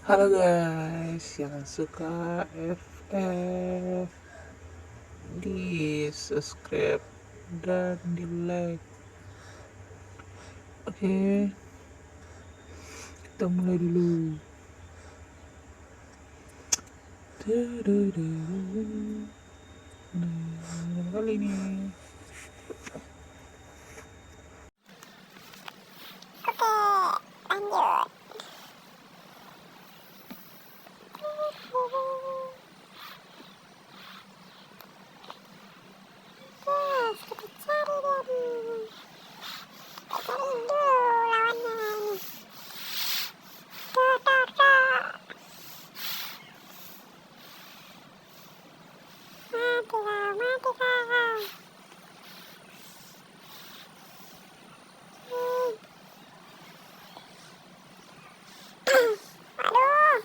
Halo guys, yang suka FF di subscribe dan di like. Oke, kita mulai dulu. Nah, kali ini Lanjut. Yes, kita cari dia. Kita cariin dulu lawannya ini. Tuh. Mati kau.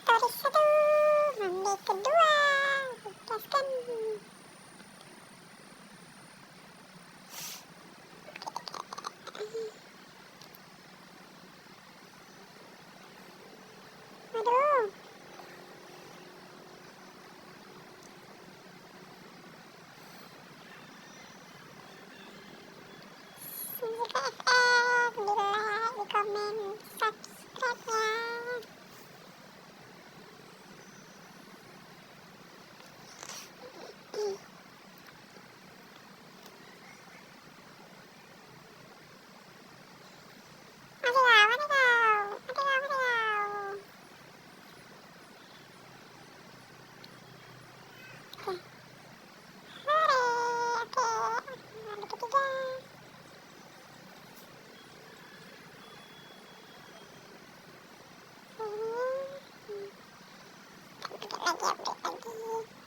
Aduh, Toris mandi kedua. Gaskan. Aduh. Jika FF, di like, di komen, subscribe ya. Mati kau. Oke. Hore, oke. Ada ketiga. Update lagi.